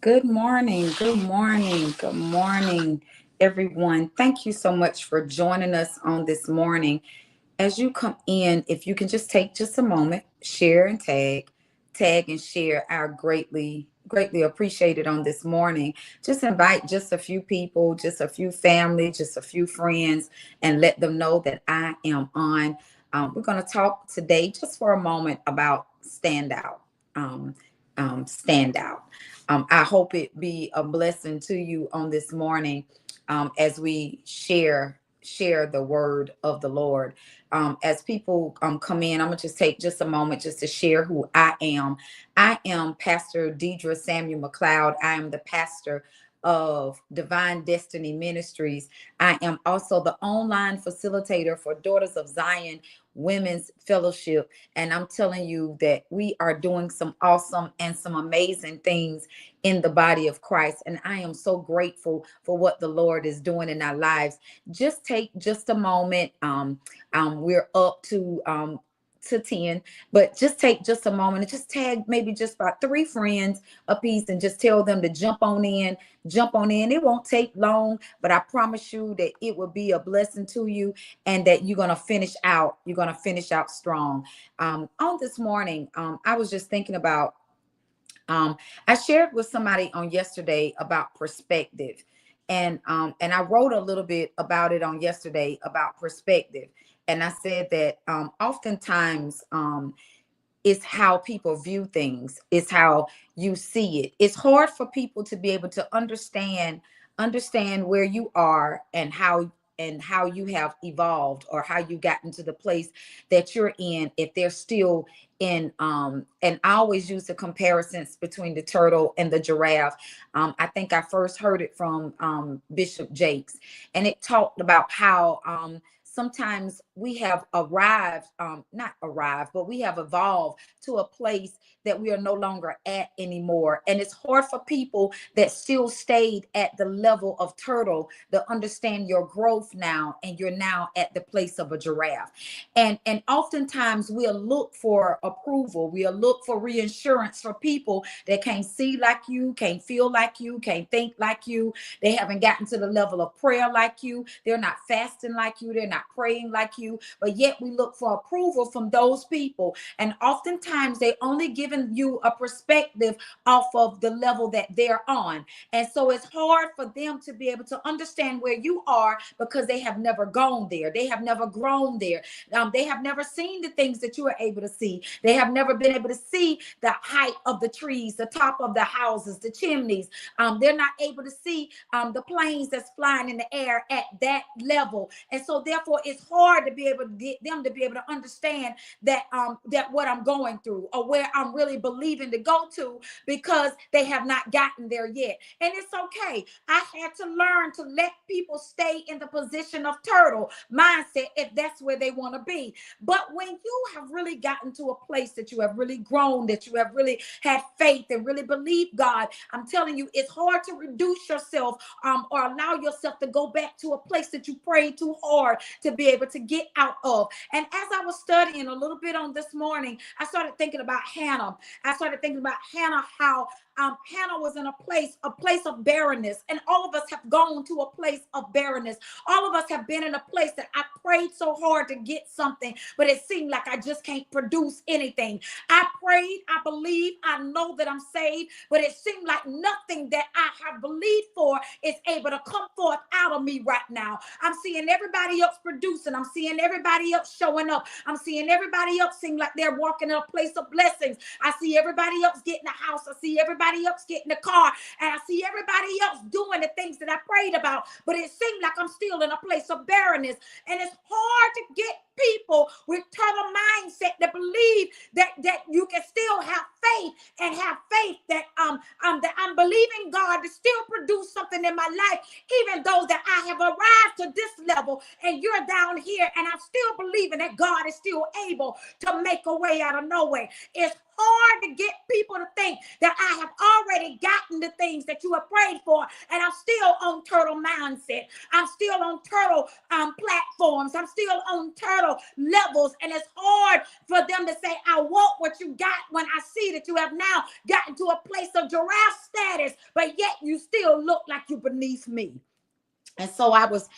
Good morning. Good morning. Good morning, everyone. Thank you so much for joining us on this morning. As you come in, if you can just take just a moment, share and tag and share our greatly appreciated on this morning. Just invite just a few people, just a few family, just a few friends, and let them know that I am on. We're going to talk today just for a moment about standout. Um, Standout. I hope it be a blessing to you on this morning as we share the word of the Lord. As people come in, I'm gonna just take just a moment just to share who I am. I am Pastor Deidre Samuel McLeod. I am the pastor of Divine Destiny Ministries. I am also the online facilitator for Daughters of Zion Women's Fellowship. And I'm telling you that we are doing some awesome and some amazing things in the body of Christ. And I am so grateful for what the Lord is doing in our lives. Just take just a moment. We're up to 10, but just take just a moment and just tag maybe just about three friends a piece and just tell them to jump on in. It won't take long, but I promise you that it will be a blessing to you and that you're gonna finish out strong. On this morning, I was just thinking about um, I shared with somebody on yesterday about perspective, and I wrote a little bit about it on yesterday about perspective, and I said that oftentimes it's how people view things, it's how you see it. It's hard for people to be able to understand where you are and how you have evolved or how you got into the place that you're in if they're still in and I always use the comparisons between the turtle and the giraffe. I think I first heard it from Bishop Jakes, and it talked about how sometimes we have arrived, not arrived, but we have evolved to a place that we are no longer at anymore. And it's hard for people that still stayed at the level of turtle to understand your growth now, and you're now at the place of a giraffe. And oftentimes we'll look for approval, we'll look for reassurance for people that can't see like you, can't feel like you, can't think like you. They haven't gotten to the level of prayer like you. They're not fasting like you. They're not praying like you. But yet we look for approval from those people. And oftentimes they only giving you a perspective off of the level that they're on. And so it's hard for them to be able to understand where you are because they have never gone there. They have never grown there. They have never seen the things that you are able to see. They have never been able to see the height of the trees, the top of the houses, the chimneys. They're not able to see the planes that's flying in the air at that level. And so therefore it's hard to be able to get them to be able to understand that what I'm going through or where I'm really believing to go to, because they have not gotten there yet. And it's okay. I had to learn to let people stay in the position of turtle mindset if that's where they want to be. But when you have really gotten to a place that you have really grown, that you have really had faith and really believed God, I'm telling you, it's hard to reduce yourself or allow yourself to go back to a place that you prayed too hard to be able to get out of. And as I was studying a little bit on this morning, I started thinking about Hannah. I started thinking about Hannah, how Hannah was in a place of barrenness. And all of us have gone to a place of barrenness. All of us have been in a place that I prayed so hard to get something, but it seemed like I just can't produce anything. I prayed, I believe, I know that I'm saved, but it seemed like nothing that I have believed for is able to come forth out of me right now. I'm seeing everybody else producing. I'm seeing everybody else showing up. I'm seeing everybody else seem like they're walking in a place of blessings. I see everybody else getting a house. I see everybody else getting a car. And I see everybody else doing the things that I prayed about. But it seemed like I'm still in a place of barrenness. And it's hard to get people with turtle mindset to believe that you can still have faith and have faith that I'm believing God to still produce something in my life, even though that I have arrived to this level and you're down here, and I'm still believing that God is still able to make a way out of no way. It's hard to get people people to think that I have already gotten the things that you have prayed for, and I'm still on turtle mindset. I'm still on turtle platforms. I'm still on turtle levels, and it's hard for them to say, I want what you got, when I see that you have now gotten to a place of giraffe status, but yet you still look like you're beneath me. And so I was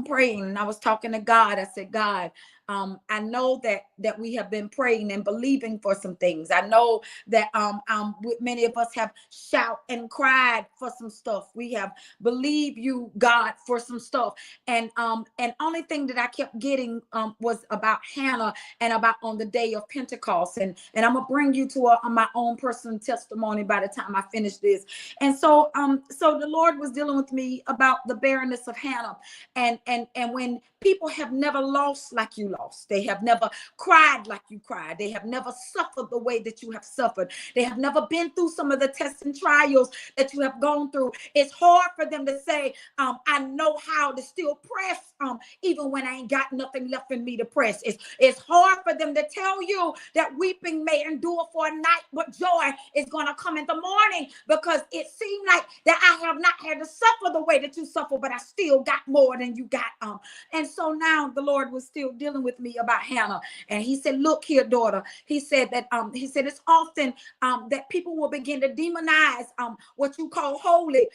praying, and I was talking to God. I said, God, I know that we have been praying and believing for some things. I know that many of us have shout and cried for some stuff. We have believed you, God, for some stuff. And only thing that I kept getting was about Hannah and about on the day of Pentecost. And I'm gonna bring you to my own personal testimony by the time I finish this. And so the Lord was dealing with me about the barrenness of Hannah, and when people have never lost like you lost, they have never cried like you cried, they have never suffered the way that you have suffered, they have never been through some of the tests and trials that you have gone through, it's hard for them to say, I know how to still press, even when I ain't got nothing left in me to press. It's hard for them to tell you that weeping may endure for a night, but joy is going to come in the morning, because it seemed like that I have not had to suffer the way that you suffer, but I still got more than you got. And so now the Lord was still dealing with me about Hannah, and he said, look here, daughter. He said it's often that people will begin to demonize what you call holy.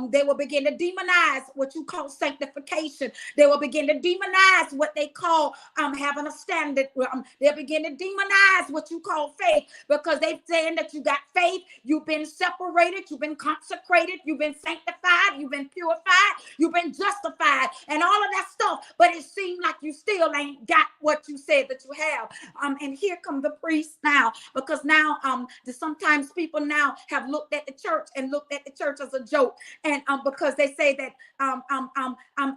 They will begin to demonize what you call sanctification. They will begin to demonize what they call having a standard. They'll begin to demonize what you call faith, because they're saying that you got faith, you've been separated, you've been consecrated, you've been sanctified, you've been purified, you've been justified, and all of that stuff. But it seemed like you still ain't got what you said that you have. And here come the priests now, because now sometimes people now have looked at the church and looked at the church as a joke, and because they say that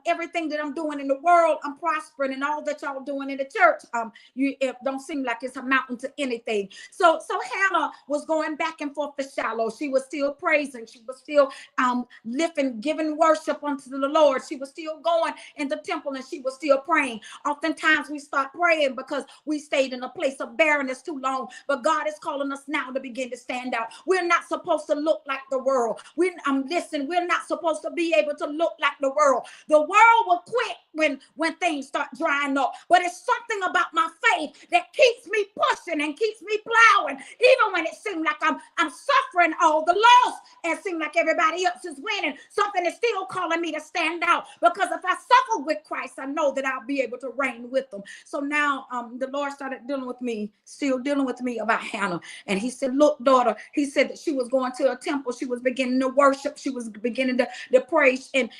everything that I'm doing in the world, I'm prospering, and all that y'all doing in the church, it don't seem like it's amounting to anything. So Hannah was going back and forth to Shiloh. She was still praising. She was still lifting, giving worship unto the Lord. She was still going in the temple, and she was still praying. Oftentimes we start praying because we stayed in a place of barrenness too long, but God is calling us now to begin to stand out. We're not supposed to look like the world. We're not supposed to be able to look like the world. The world will quit when things start drying up, but it's something about my faith that keeps me pushing and keeps me plowing, even when it seems like I'm suffering all the loss and seem like everybody else is winning. Something is still calling me to stand out, because if I suffer with Christ, I know that I'll be able to reign with them. So now the Lord started still dealing with me about Hannah. And he said, look, daughter, he said that she was going to a temple. She was beginning to worship. She was beginning to praise, and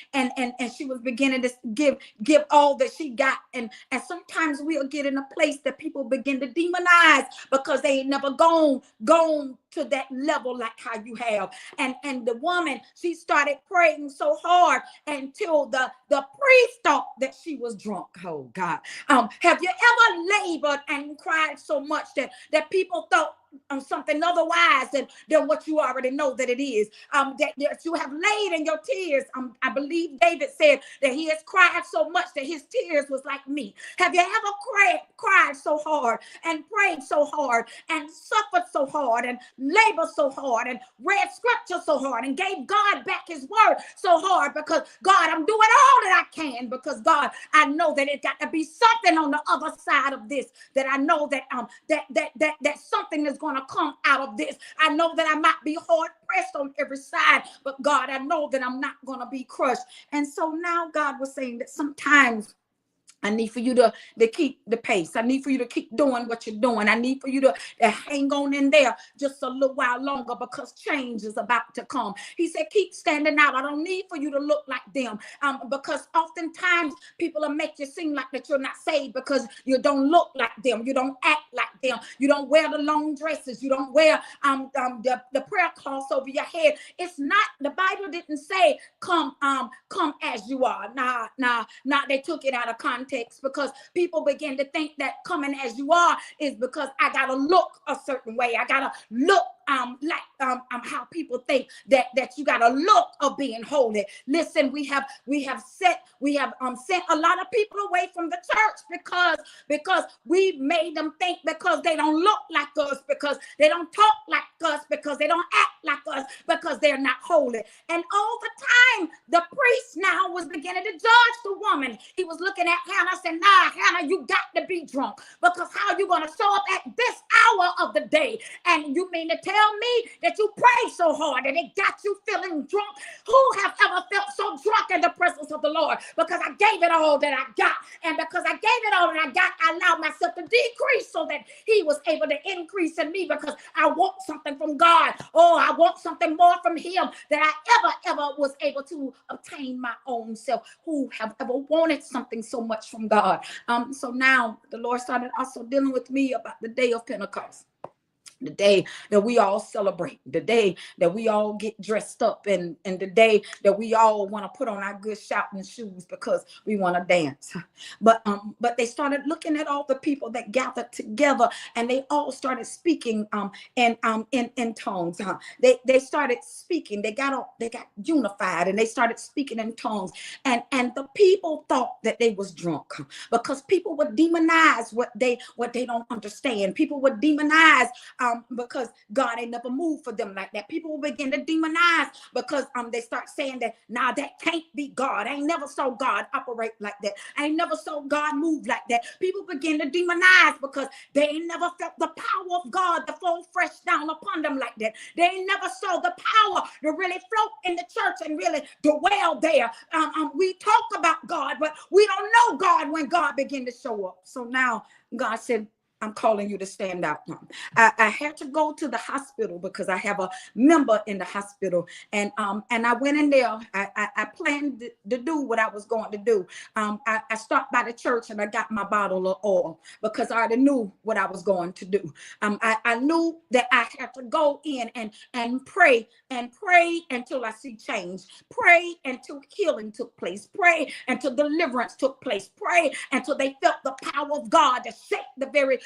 she was beginning to give all that she got. And sometimes we'll get in a place that people begin to demonize because they ain't never gone to that level like how you have. And the woman, she started praying so hard until the priest thought that she was drunk. Oh God. Have you ever labored and cried so much that people thought something otherwise than what you already know that it is, that you have laid in your tears. I believe David said that he has cried so much that his tears was like me. Have you ever cried so hard and prayed so hard and suffered so hard and labored so hard and read scripture so hard and gave God back his word so hard, because God, I'm doing all that I can, because God, I know that it got to be something on the other side of this, that I know that that something is going to come out of this. I know that I might be hard pressed on every side, but God, I know that I'm not going to be crushed. And so now God was saying that sometimes I need for you to keep the pace. I need for you to keep doing what you're doing. I need for you to hang on in there just a little while longer, because change is about to come. He said, keep standing out. I don't need for you to look like them, because oftentimes people will make you seem like that you're not saved because you don't look like them. You don't act like them. You don't wear the long dresses. You don't wear the prayer cloths over your head. It's not, the Bible didn't say come as you are. Nah, they took it out of context, because people begin to think that coming as you are is because I gotta look a certain way. I gotta look like how people think that you gotta look of being holy. Listen, we have sent a lot of people away from the church because we made them think, because they don't look like us, because they don't talk like us, because they don't act like us, because they're not holy. And all the time, the priest now was beginning to judge the woman. He was looking at Hannah, saying, nah, Hannah, you got to be drunk, because how you going to show up at this hour of the day? And you mean to tell me that you prayed so hard and it got you feeling drunk? Who have ever felt so drunk in the presence of the Lord? Because I gave it all that I got. And because I gave it all that I got, I allowed myself to decrease so that he was able to increase in me, because I want something from God. Oh, I want something more from him than I ever was able to obtain my own self. Who have ever wanted something so much from God? So now the Lord started also dealing with me about the day of Pentecost. The day that we all celebrate, the day that we all get dressed up, and the day that we all want to put on our good shouting shoes because we want to dance. But they started looking at all the people that gathered together, and they all started speaking in tongues. They started speaking. They got unified, and they started speaking in tongues. And the people thought that they was drunk, because people would demonize what they don't understand. People would demonize because God ain't never moved for them like that. People will begin to demonize because they start saying that, nah, that can't be God. I ain't never saw God operate like that. I ain't never saw God move like that. People begin to demonize because they ain't never felt the power of God to fall fresh down upon them like that. They ain't never saw the power to really float in the church and really dwell there. We talk about God, but we don't know God when God began to show up. So now God said, I'm calling you to stand out. I had to go to the hospital because I have a member in the hospital, and I went in there. I planned to do what I was going to do. I stopped by the church and I got my bottle of oil because I already knew what I was going to do. I knew that I had to go in and pray until I see change. Pray until healing took place. Pray until deliverance took place. Pray until they felt the power of God to shake the very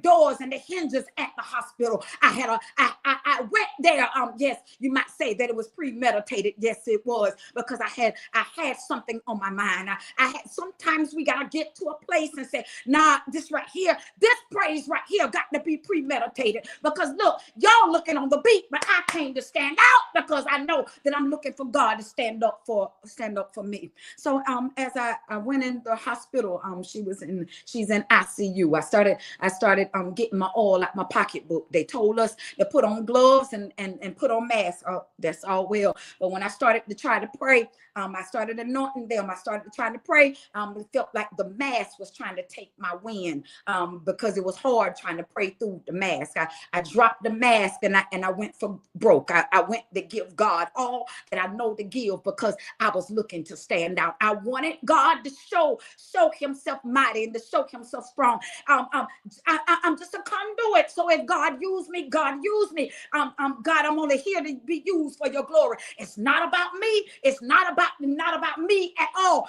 doors and the hinges at the hospital. I went there. Yes, you might say that it was premeditated. Yes, it was, because I had something on my mind. I had, sometimes we gotta get to a place and say, nah, this right here, this praise right here got to be premeditated, because look, y'all looking on the beat, but I came to stand out because I know that I'm looking for God to stand up for me. So as I went in the hospital, she's in ICU. I started getting my oil out my pocketbook. They told us to put on gloves and put on masks. Oh, that's all well. But when I started to try to pray, I started anointing them. I started trying to pray. It felt like the mask was trying to take my wind because it was hard trying to pray through the mask. I dropped the mask and I went for broke. I went to give God all that I know to give because I was looking to stand out. I wanted God to show himself mighty and to show himself strong. I'm just a conduit. So if God used me, God used me. God, I'm only here to be used for your glory. It's not about me. It's not about me at all.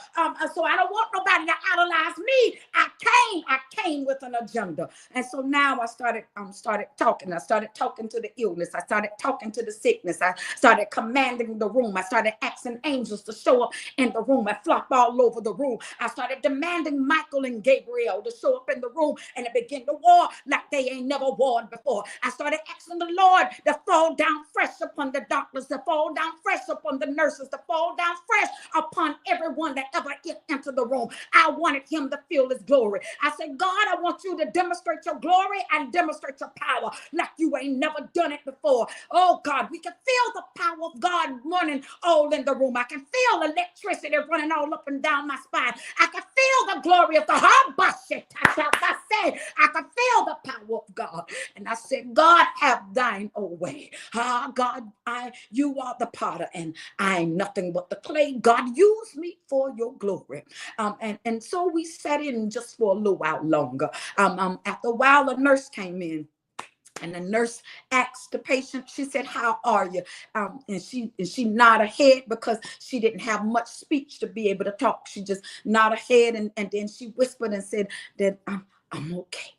So I don't want nobody to idolize me. I came with an agenda. And so now I started talking. I started talking to the illness. I started talking to the sickness. I started commanding the room. I started asking angels to show up in the room. I flopped all over the room. I started demanding Michael and Gabriel to show up in the room, and it began to war like they ain't never warred before. I started asking the Lord to fall down fresh upon the doctors, to fall down fresh upon the nurses, to fall down fresh upon everyone that ever entered the room. I wanted him to feel his glory. I said, God, I want you to demonstrate your glory and demonstrate your power like you ain't never done it before. Oh God, we can feel the power of God running all in the room. I can feel electricity running all up and down my spine. I can feel the glory of the heart. I can feel the power of God. And I said, God, have thine own way. God, you are the potter and I am nothing but the clay. God, use me for your glory. And so we sat in just for a little while longer. After a while, a nurse came in. And the nurse asked the patient, she said, how are you? And she nodded her head because she didn't have much speech to be able to talk. She just nodded her head and then she whispered and said that I'm okay.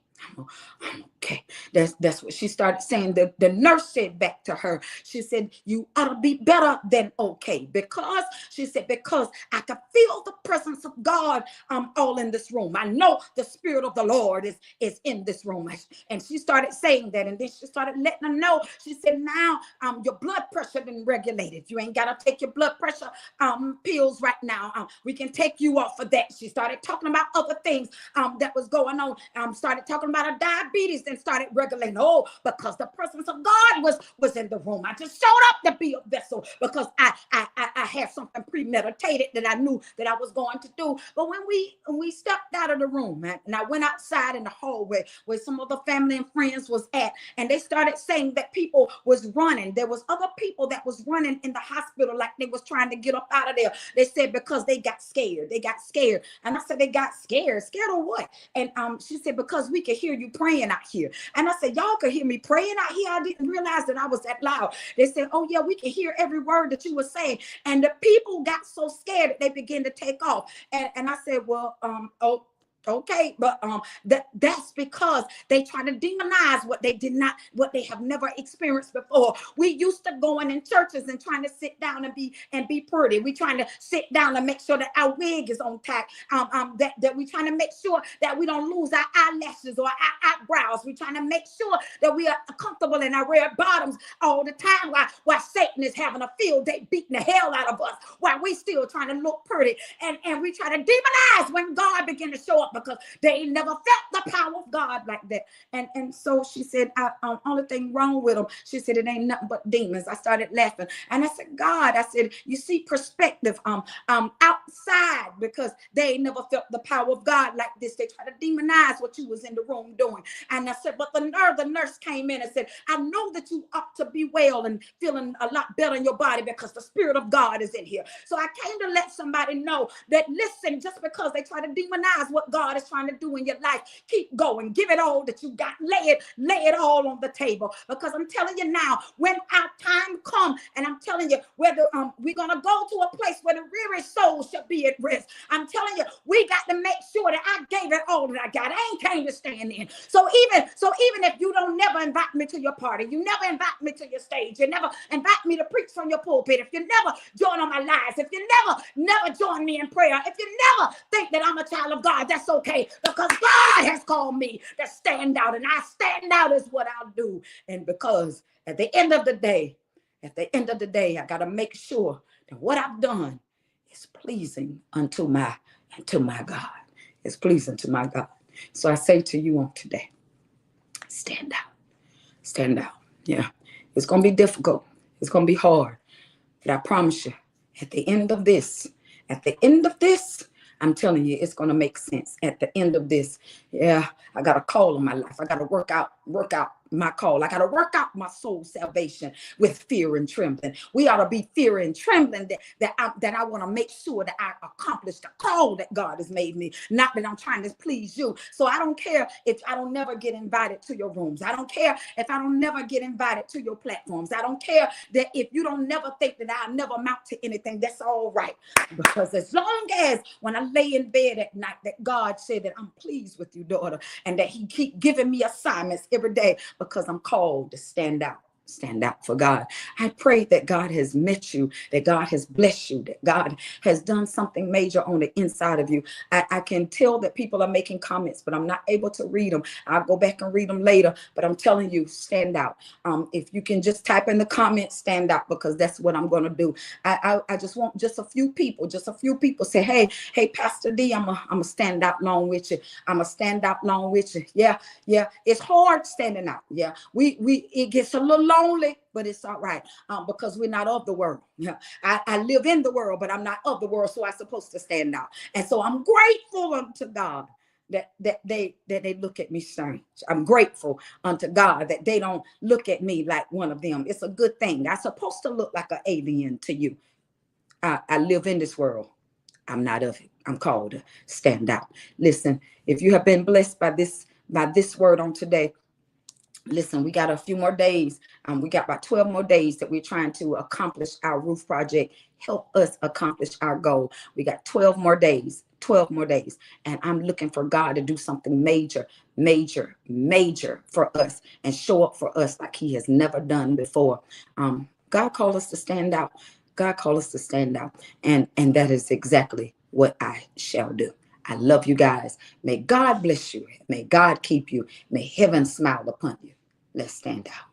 Okay, that's what she started saying. The nurse said back to her, she said, you ought to be better than okay, because she said, because I can feel the presence of God all in this room. I know the Spirit of the Lord is in this room. And she started saying that, and then she started letting them know. She said, now your blood pressure been regulated. You ain't got to take your blood pressure pills right now. We can take you off of that. She started talking about other things that was going on. Started talking about her diabetes and started regulating. Oh, because the presence of God was in the room. I just showed up to be a vessel because I had something premeditated that I knew that I was going to do. But when we stepped out of the room, man, and I went outside in the hallway where some of the family and friends was at, and they started saying that people was running. There was other people that was running in the hospital like they was trying to get up out of there. They said because they got scared. They got scared. And I said, they got scared. Scared of what? And she said, because we could hear you praying out here. And I said, y'all could hear me praying out here? I didn't realize that I was that loud. They said, oh yeah, we can hear every word that you were saying. And the people got so scared that they began to take off. And I said, well, okay, but that's because they try to demonize what they have never experienced before. We used to going in churches and trying to sit down and be pretty. We trying to sit down and make sure that our wig is on tack. That we trying to make sure that we don't lose our eyelashes or our eyebrows. We trying to make sure that we are comfortable in our red bottoms all the time while Satan is having a field day beating the hell out of us while we still trying to look pretty. And we try to demonize when God began to show up, because they never felt the power of God like that. And so she said, only thing wrong with them, she said, it ain't nothing but demons. I started laughing. And I said, God, I said, you see perspective outside, because they ain't never felt the power of God like this. They try to demonize what you was in the room doing. And I said, but the nurse came in and said, I know that you ought to be well and feeling a lot better in your body because the Spirit of God is in here. So I came to let somebody know that, listen, just because they try to demonize what God is trying to do in your life, keep going. Give it all that you got. Lay it all on the table. Because I'm telling you now, when our time comes, and I'm telling you, whether we're gonna go to a place where the weary soul shall be at rest. I'm telling you, we got to make sure that I gave it all that I got. I ain't came to stand in. So even if you don't never invite me to your party, you never invite me to your stage, you never invite me to preach from your pulpit, if you never join on my lives, if you never join me in prayer, if you never think that I'm a child of God, that's okay, because God has called me to stand out, and I stand out is what I'll do. And because at the end of the day, I got to make sure that what I've done is pleasing unto my God. It's pleasing to my God. So I say to you on today, stand out. Stand out. Yeah. It's going to be difficult. It's going to be hard. But I promise you, at the end of this, I'm telling you, it's going to make sense. At the end of this, yeah, I got a call in my life. I got to work out my call. I got to work out my soul salvation with fear and trembling. We ought to be fear and trembling that I want to make sure that I accomplish the call that God has made me, not that I'm trying to please you. So I don't care if I don't never get invited to your rooms. I don't care if I don't never get invited to your platforms. I don't care that if you don't never think that I'll never amount to anything. That's all right. Because as long as when I lay in bed at night, that God said that I'm pleased with you, daughter, and that he keep giving me assignments every day, because I'm called to stand out for God. I pray that God has met you, that God has blessed you, that God has done something major on the inside of you. I can tell that people are making comments, but I'm not able to read them. I'll go back and read them later, but I'm telling you, stand out. If you can just type in the comments, stand out, because that's what I'm going to do. I just want just a few people say, hey, Pastor D, I'm a stand out along with you. I'm a stand out along with you. Yeah. It's hard standing out. Yeah. It gets a little lonely, but it's all right, because we're not of the world. Yeah, I live in the world, but I'm not of the world, so I'm supposed to stand out. And so I'm grateful unto God that they look at me strange. I'm grateful unto God that they don't look at me like one of them. It's a good thing. I'm supposed to look like an alien to you. I live in this world. I'm not of it. I'm called to stand out. Listen, if you have been blessed by this word on today, listen, we got a few more days. We got about 12 more days that we're trying to accomplish our roof project. Help us accomplish our goal. We got 12 more days. 12 more days. And I'm looking for God to do something major, major, major for us and show up for us like he has never done before. God called us to stand out. God called us to stand out. And that is exactly what I shall do. I love you guys. May God bless you. May God keep you. May heaven smile upon you. Let's stand out.